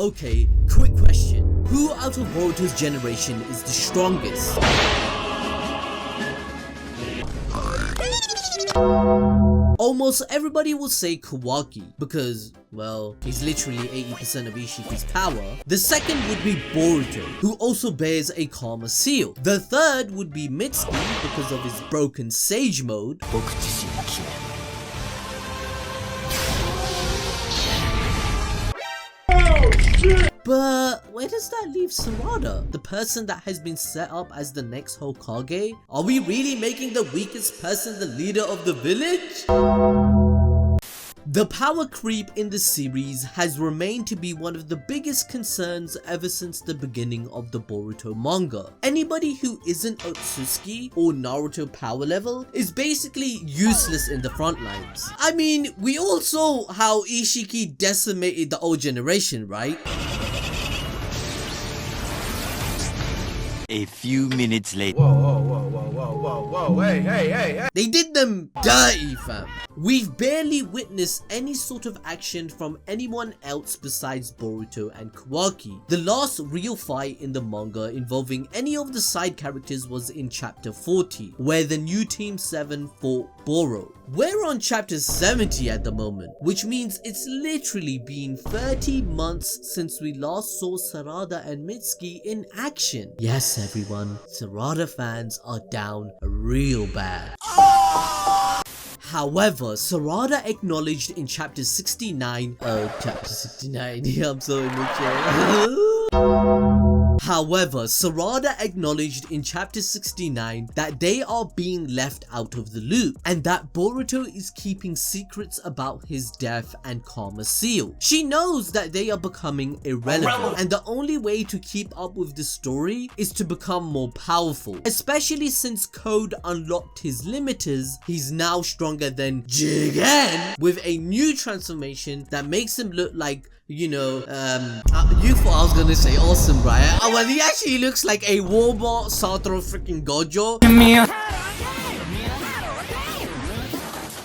Okay, quick question. Who out of Boruto's generation is the strongest? Almost everybody will say Kawaki because, well, he's literally 80% of Ishiki's power. The second would be Boruto, who also bears a karma seal. The third would be Mitsuki because of his broken sage mode. But where does that leave Sarada, the person that has been set up as the next Hokage? Are we really making the weakest person the leader of the village? The power creep in the series has remained to be one of the biggest concerns ever since the beginning of the Boruto manga. Anybody who isn't Otsutsuki or Naruto power level is basically useless in the front lines. I mean, we all saw how Ishiki decimated the old generation, right? A few minutes later. Whoa, hey. They did them dirty, fam. We've barely witnessed any sort of action from anyone else besides Boruto and Kawaki. The last real fight in the manga involving any of the side characters was in chapter 40, where the new Team 7 fought Boro. We're on chapter 70 at the moment, which means it's literally been 30 months since we last saw Sarada and Mitsuki in action. Yes, everyone, Sarada fans are down real bad. However, Sarada acknowledged in chapter 69, chapter 69, I'm so immature. However, Sarada acknowledged in chapter 69 that they are being left out of the loop and that Boruto is keeping secrets about his death and karma seal. She knows that they are becoming irrelevant and the only way to keep up with the story is to become more powerful, especially since Code unlocked his limiters. He's now stronger than Jigen with a new transformation that makes him look like, you know, you thought I was gonna say awesome, right? Oh, well, he actually looks like a Warbot Satoru freaking Gojo.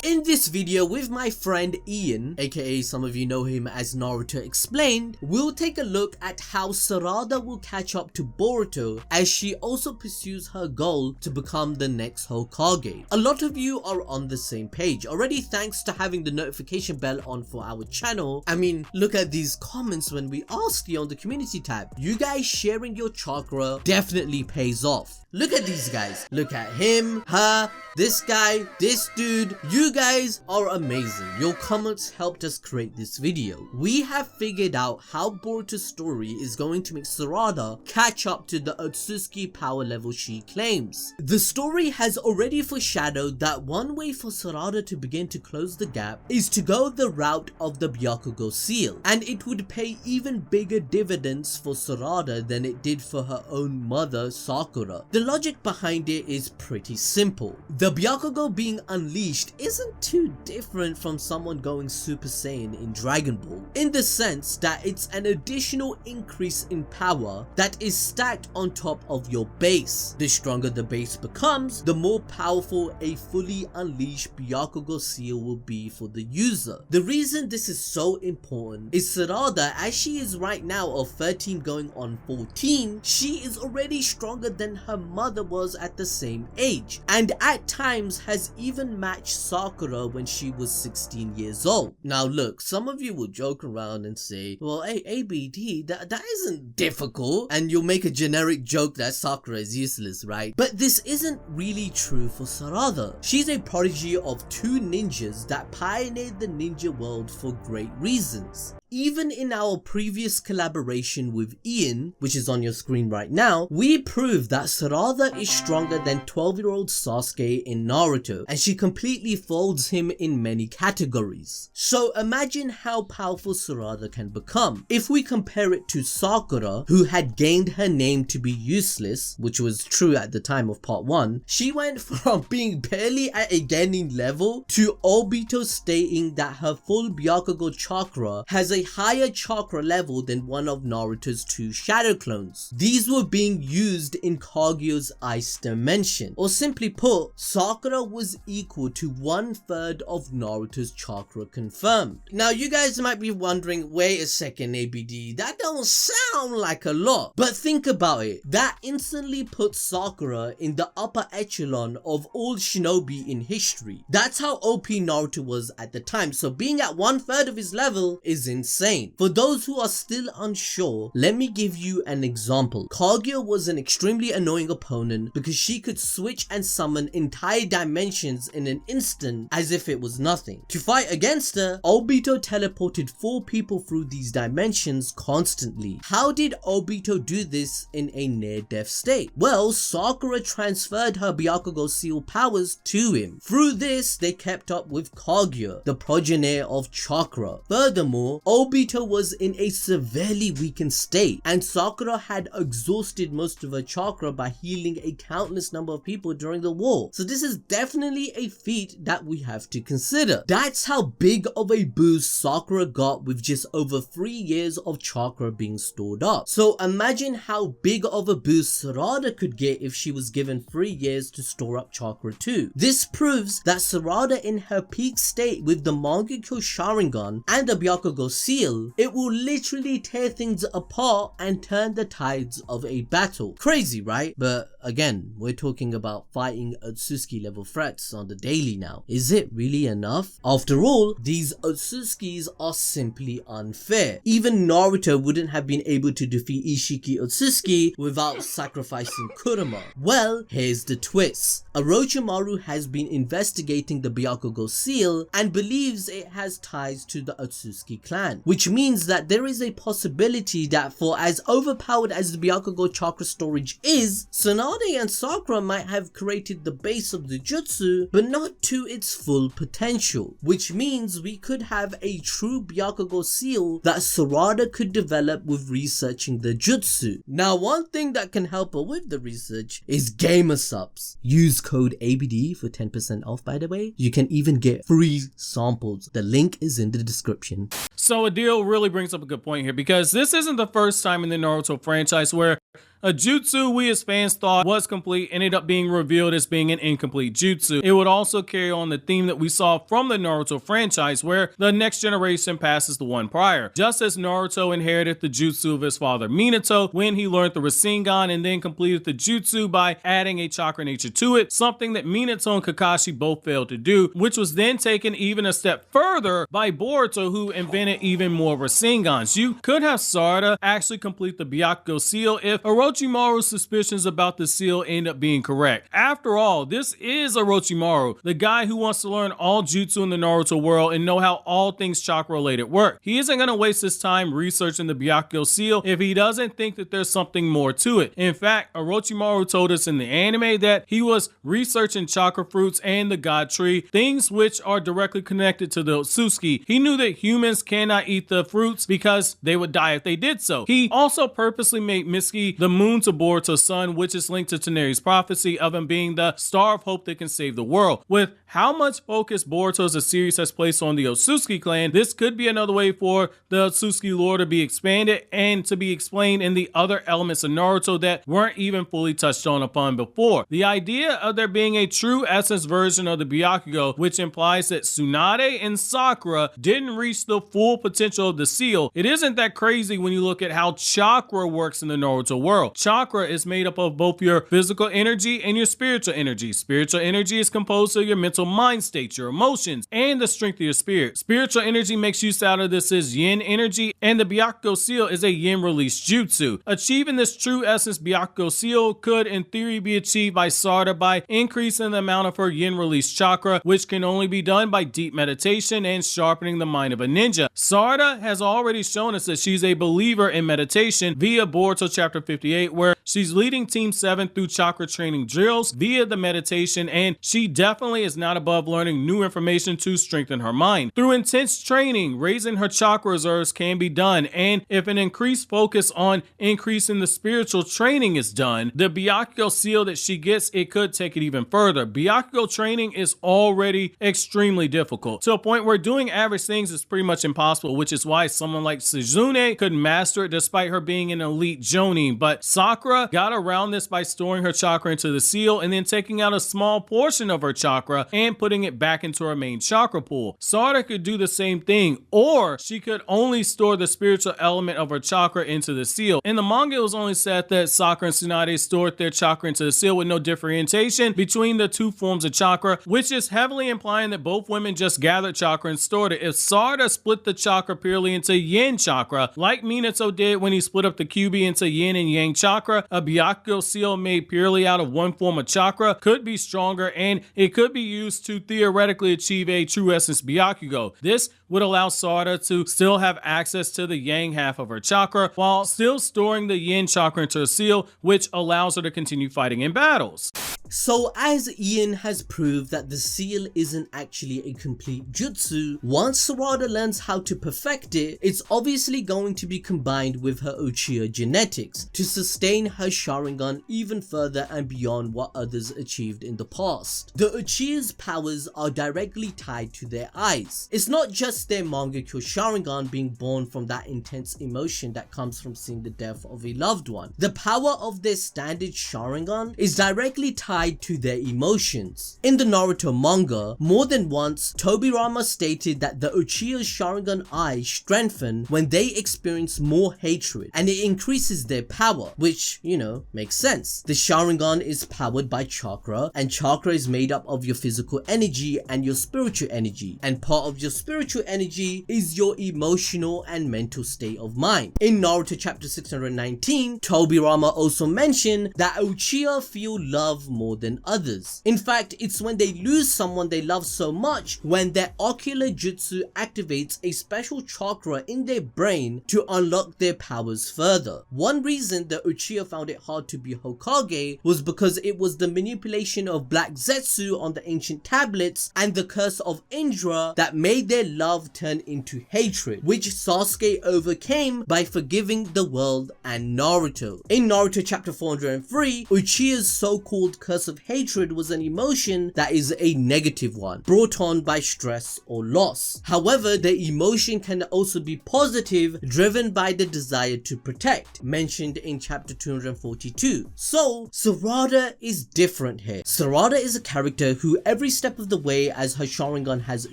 In this video with my friend Ian, aka some of you know him as Naruto Explained, we'll take a look at how Sarada will catch up to Boruto as she also pursues her goal to become the next Hokage. A lot of you are on the same page already thanks to having the notification bell on for our channel. I mean, look at these comments when we asked you on the community tab. You guys sharing your chakra definitely pays off. Look at these guys. Look at him, her, this guy, this dude. You guys are amazing. Your comments helped us create this video. We have figured out how Boruto's story is going to make Sarada catch up to the Otsutsuki power level she claims. The story has already foreshadowed that one way for Sarada to begin to close the gap is to go the route of the Byakugo seal, and it would pay even bigger dividends for Sarada than it did for her own mother Sakura. The logic behind it is pretty simple. The Byakugo being unleashed isn't too different from someone going Super Saiyan in Dragon Ball, in the sense that it's an additional increase in power that is stacked on top of your base. The stronger the base becomes, the more powerful a fully unleashed Byakugo seal will be for the user. The reason this is so important is Sarada, as she is right now of 13 going on 14, she is already stronger than her mother was at the same age, and at times has even matched Sakura when she was 16 years old. Now look, some of you will joke around and say, well, hey, ABD, that isn't difficult, and you'll make a generic joke that Sakura is useless, right? But this isn't really true for Sarada. She's a prodigy of two ninjas that pioneered the ninja world for great reasons. Even in our previous collaboration with Ian, which is on your screen right now, we proved that Sarada is stronger than 12-year-old Sasuke in Naruto, and she completely folds him in many categories. So imagine how powerful Sarada can become. If we compare it to Sakura, who had gained her name to be useless, which was true at the time of part 1, she went from being barely at a gaining level to Obito stating that her full Byakugo chakra has a higher chakra level than one of Naruto's 2 shadow clones. These were being used in Kaguya's ice dimension, or simply put, Sakura was equal to 1/3 of Naruto's chakra confirmed. Now you guys might be wondering, wait a second ABD, that don't sound like a lot, but think about it, that instantly puts Sakura in the upper echelon of all shinobi in history. That's how OP Naruto was at the time, so being at 1/3 of his level is insane. For those who are still unsure, let me give you an example. Kaguya was an extremely annoying opponent because she could switch and summon entire dimensions in an instant as if it was nothing. To fight against her, Obito teleported 4 people through these dimensions constantly. How did Obito do this in a near-death state? Well, Sakura transferred her Byakugo seal powers to him. Through this, they kept up with Kaguya, the progenitor of chakra. Furthermore, Obito was in a severely weakened state, and Sakura had exhausted most of her chakra by healing a countless number of people during the war. So this is definitely a feat that we have to consider. That's how big of a boost Sakura got with just over 3 years of chakra being stored up. So imagine how big of a boost Sarada could get if she was given 3 years to store up chakra too. This proves that Sarada in her peak state with the Mangekyou Sharingan and the Byakugo seal, it will literally tear things apart and turn the tides of a battle. Crazy, right? But again, we're talking about fighting Otsutsuki level threats on the daily now. Is it really enough? After all, these Otsutsukis are simply unfair. Even Naruto wouldn't have been able to defeat Ishiki Otsutsuki without sacrificing Kurama. Well, here's the twist. Orochimaru has been investigating the Byakugo seal and believes it has ties to the Otsutsuki clan, which means that there is a possibility that for as overpowered as the Byakugo chakra storage is, Tsunade and Sakura might have created the base of the jutsu, but not to its full potential, which means we could have a true Byakugo seal that Sarada could develop with researching the jutsu. Now, one thing that can help her with the research is gamer subs. Use code ABD for 10% off, by the way. You can even get free samples. The link is in the description. So Adil really brings up a good point here, because this isn't the first time in the Naruto franchise where a jutsu we as fans thought was complete ended up being revealed as being an incomplete jutsu. It would also carry on the theme that we saw from the Naruto franchise, where the next generation passes the one prior. Just as Naruto inherited the jutsu of his father Minato when he learned the Rasengan and then completed the jutsu by adding a chakra nature to it, something that Minato and Kakashi both failed to do, which was then taken even a step further by Boruto, who invented even more Rasengans. You could have Sarada actually complete the Byakugo seal if Orochimaru's suspicions about the seal end up being correct. After all, this is Orochimaru, the guy who wants to learn all jutsu in the Naruto world and know how all things chakra related work. He isn't going to waste his time researching the Byakugo seal if he doesn't think that there's something more to it. In fact, Orochimaru told us in the anime that he was researching chakra fruits and the god tree, things which are directly connected to the Otsutsuki. He knew that humans cannot eat the fruits because they would die if they did so. He also purposely made Mitsuki the moon to Boruto's sun, which is linked to Tsuneri's prophecy of him being the star of hope that can save the world. With how much focus Boruto's series has placed on the Otsutsuki clan, this could be another way for the Otsutsuki lore to be expanded and to be explained in the other elements of Naruto that weren't even fully touched on upon before. The idea of there being a true essence version of the Byakugo, which implies that Tsunade and Sakura didn't reach the full potential of the seal, it isn't that crazy when you look at how chakra works in the Naruto world. Chakra is made up of both your physical energy and your spiritual energy. Spiritual energy is composed of your mental mind state, your emotions, and the strength of your spirit. Spiritual energy makes use out of this as yin energy, and the Byakugo seal is a yin release jutsu. Achieving this true essence Byakugo seal could in theory be achieved by Sarada by increasing the amount of her yin release chakra, which can only be done by deep meditation and sharpening the mind of a ninja. Sarada has already shown us that she's a believer in meditation via Boruto Chapter 15 58, where she's leading Team 7 through chakra training drills via the meditation, and she definitely is not above learning new information to strengthen her mind. Through intense training, raising her chakra reserves can be done, and if an increased focus on increasing the spiritual training is done, the Byakugo seal that she gets, it could take it even further. Byakugo training is already extremely difficult, to a point where doing average things is pretty much impossible, which is why someone like Suzune could master it despite her being an elite Jonin. But Sakura got around this by storing her chakra into the seal and then taking out a small portion of her chakra and putting it back into her main chakra pool. Sarada could do the same thing, or she could only store the spiritual element of her chakra into the seal. In the manga, it was only said that Sakura and Tsunade stored their chakra into the seal with no differentiation between the two forms of chakra, which is heavily implying that both women just gathered chakra and stored it. If Sarada split the chakra purely into yin chakra, like Minato did when he split up the Kyuubi into yin and yang chakra, a Byakugo seal made purely out of one form of chakra could be stronger, and it could be used to theoretically achieve a true essence Byakugo. This would allow Sarada to still have access to the yang half of her chakra while still storing the yin chakra into her seal, which allows her to continue fighting in battles. So as Ian has proved that the seal isn't actually a complete jutsu, once Sarada learns how to perfect it, it's obviously going to be combined with her Uchiha genetics to sustain her Sharingan even further and beyond what others achieved in the past. The Uchiha's powers are directly tied to their eyes. It's not just their Mangekyou Sharingan being born from that intense emotion that comes from seeing the death of a loved one. The power of their standard Sharingan is directly tied to their emotions. In the Naruto manga, more than once, Tobirama stated that the Uchiha's Sharingan eyes strengthen when they experience more hatred, and it increases their power, which, you know, makes sense. The Sharingan is powered by chakra, and chakra is made up of your physical energy and your spiritual energy, and part of your spiritual energy is your emotional and mental state of mind. In Naruto Chapter 619, Tobirama also mentioned that Uchiha feel love more than others. In fact, it's when they lose someone they love so much when their ocular jutsu activates a special chakra in their brain to unlock their powers further. One reason the Uchiha found it hard to be Hokage was because it was the manipulation of Black Zetsu on the ancient tablets and the curse of Indra that made their love turn into hatred, which Sasuke overcame by forgiving the world and Naruto. In Naruto Chapter 403, Uchiha's so-called curse of hatred was an emotion that is a negative one, brought on by stress or loss. However, the emotion can also be positive, driven by the desire to protect, mentioned in chapter 242. So, Sarada is different here. Sarada is a character who every step of the way as her Sharingan has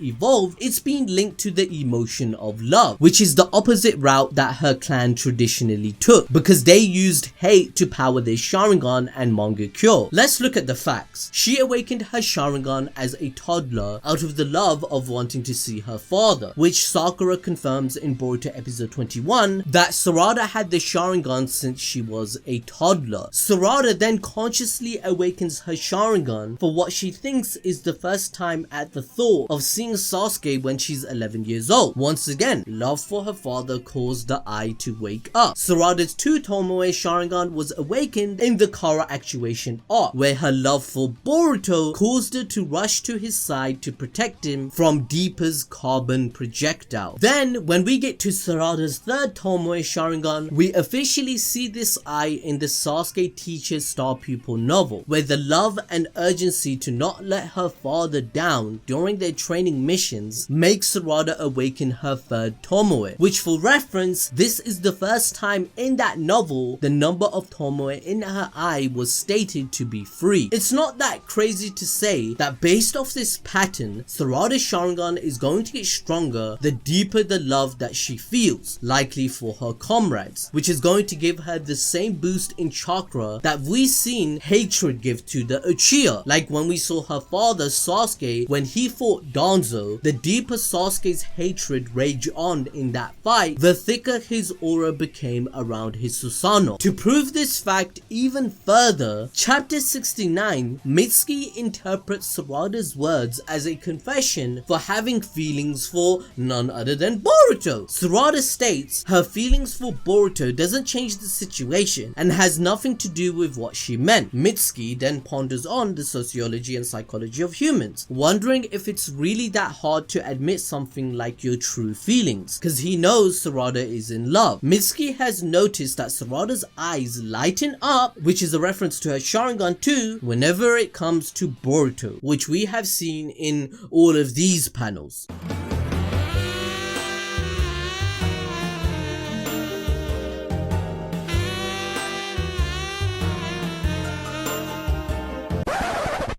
evolved, it's been linked to the emotion of love, which is the opposite route that her clan traditionally took, because they used hate to power their Sharingan and Mangekyou. Let's look at the facts. She awakened her Sharingan as a toddler out of the love of wanting to see her father, which Sakura confirms in Boruto episode 21 that Sarada had the Sharingan since she was a toddler. Sarada then consciously awakens her Sharingan for what she thinks is the first time at the thought of seeing Sasuke when she's 11 years old. Once again, love for her father caused the eye to wake up. Sarada's 2 Tomoe Sharingan was awakened in the Kara actuation arc, where her love for Boruto caused her to rush to his side to protect him from Deepa's carbon projectile. Then, when we get to Sarada's 3rd Tomoe Sharingan, we officially see this eye in the Sasuke teacher's star pupil novel, where the love and urgency to not let her father down during their training missions makes Sarada awaken her 3rd Tomoe, which for reference, this is the first time in that novel the number of Tomoe in her eye was stated to be 3. It's not that crazy to say that based off this pattern, Sarada's Sharingan is going to get stronger the deeper the love that she feels, likely for her comrades, which is going to give her the same boost in chakra that we've seen hatred give to the Uchiha. Like when we saw her father Sasuke when he fought Danzo, the deeper Sasuke's hatred raged on in that fight, the thicker his aura became around his Susanoo. To prove this fact even further, chapter 66 69, Mitsuki interprets Sarada's words as a confession for having feelings for none other than Boruto. Sarada states her feelings for Boruto doesn't change the situation and has nothing to do with what she meant. Mitsuki then ponders on the sociology and psychology of humans, wondering if it's really that hard to admit something like your true feelings, because he knows Sarada is in love. Mitsuki has noticed that Sarada's eyes lighten up, which is a reference to her Sharingan too, whenever it comes to Boruto, which we have seen in all of these panels.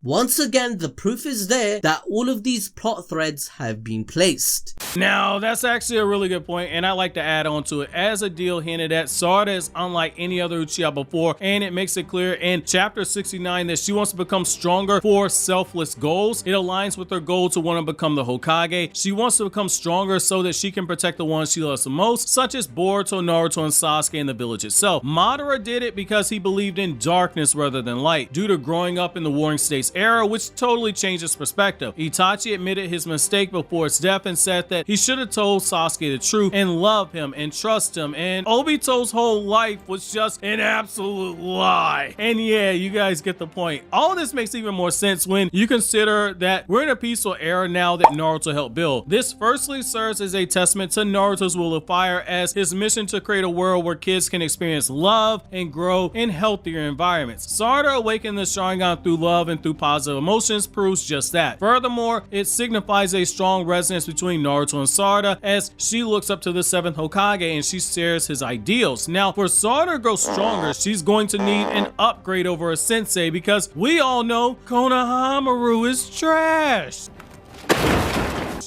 Once again, the proof is there that all of these plot threads have been placed. Now, that's actually a really good point, and I like to add on to it. As a deal hinted at, Sarada is unlike any other Uchiha before, and it makes it clear in chapter 69 that she wants to become stronger for selfless goals. It aligns with her goal to want to become the Hokage. She wants to become stronger so that she can protect the ones she loves the most, such as Boruto, Naruto, and Sasuke in the village itself. Madara did it because he believed in darkness rather than light, due to growing up in the Warring States era, which totally changed his perspective. Itachi admitted his mistake before his death and said that he should have told Sasuke the truth and love him and trust him, and Obito's whole life was just an absolute lie. And yeah, you guys get the point. All of this makes even more sense when you consider that we're in a peaceful era now that Naruto helped build. This firstly serves as a testament to Naruto's will of fire, as his mission to create a world where kids can experience love and grow in healthier environments. Sarada awakened the Sharingan through love and through positive emotions proves just that. Furthermore, it signifies a strong resonance between Naruto and Sarada, as she looks up to the 7th Hokage and she shares his ideals. Now, for Sarada to grow stronger, she's going to need an upgrade over her sensei, because we all know Konohamaru is trash.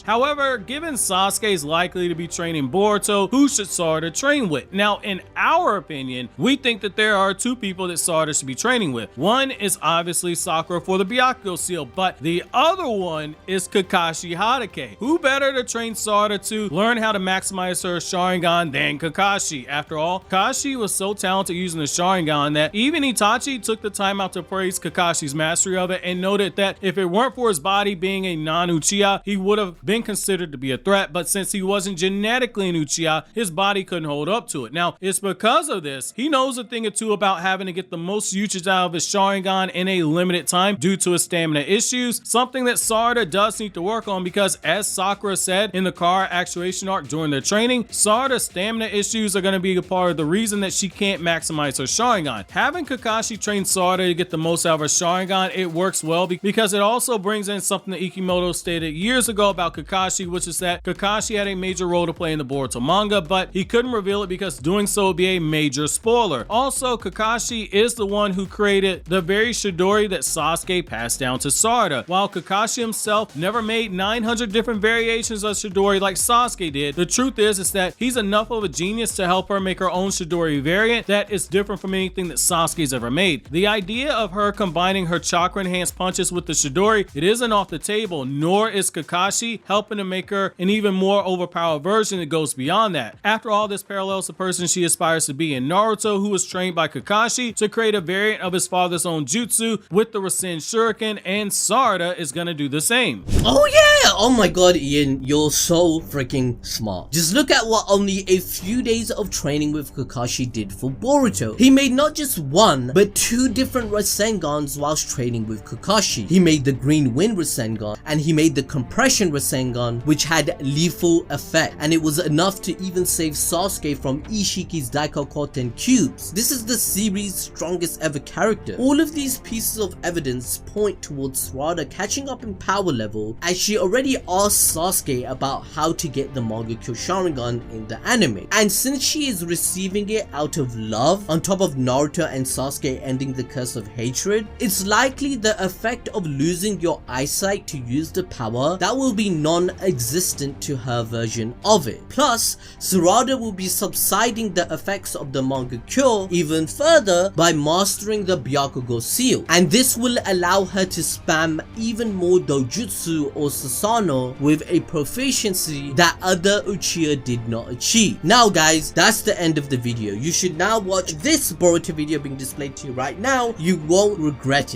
However, given Sasuke is likely to be training Boruto, who should Sarada train with? Now, in our opinion, we think that there are two people that Sarada should be training with. One is obviously Sakura for the Byakugo seal, but the other one is Kakashi Hatake. Who better to train Sarada to learn how to maximize her Sharingan than Kakashi? After all, Kakashi was so talented using the Sharingan that even Itachi took the time out to praise Kakashi's mastery of it and noted that if it weren't for his body being a non-Uchiha, he would have been considered to be a threat, but since he wasn't genetically an Uchiha, his body couldn't hold up to it. Now, it's because of this, he knows a thing or two about having to get the most usage out of his Sharingan in a limited time due to his stamina issues, something that Sarada does need to work on, because as Sakura said in the car actuation arc during their training, Sarada's stamina issues are going to be a part of the reason that she can't maximize her Sharingan. Having Kakashi train Sarada to get the most out of her Sharingan, it works well because it also brings in something that Ikimoto stated years ago about Kakashi, which is that Kakashi had a major role to play in the Boruto manga, but he couldn't reveal it because doing so would be a major spoiler. Also, Kakashi is the one who created the very Chidori that Sasuke passed down to Sarada. While Kakashi himself never made 900 different variations of Chidori like Sasuke did, the truth is that he's enough of a genius to help her make her own Chidori variant that is different from anything that Sasuke's ever made. The idea of her combining her chakra enhanced punches with the Chidori, it isn't off the table, nor is Kakashi helping to make her an even more overpowered version that goes beyond that. After all, this parallels the person she aspires to be in Naruto, who was trained by Kakashi to create a variant of his father's own jutsu with the Rasen Shuriken, and Sarada is gonna do the same. Oh yeah! Oh my god, Ian, you're so freaking smart. Just look at what only a few days of training with Kakashi did for Boruto. He made not just one, but two different Rasengans whilst training with Kakashi. He made the Green Wind Rasengan, and he made the Compression Rasengan, which had lethal effect, and it was enough to even save Sasuke from Ishiki's Daikokoten cubes. This is the series' strongest ever character. All of these pieces of evidence point towards Sarada catching up in power level, as she already asked Sasuke about how to get the Mangekyou Sharingan in the anime. And since she is receiving it out of love, on top of Naruto and Sasuke ending the curse of hatred, it's likely the effect of losing your eyesight to use the power that will be non-existent to her version of it. Plus, Sarada will be subsiding the effects of the Mangekyou even further by mastering the Byakugo seal, and this will allow her to spam even more dojutsu or Susanoo with a proficiency that other Uchiha did not achieve. Now guys, that's the end of the video. You should now watch this Boruto video being displayed to you right now. You won't regret it.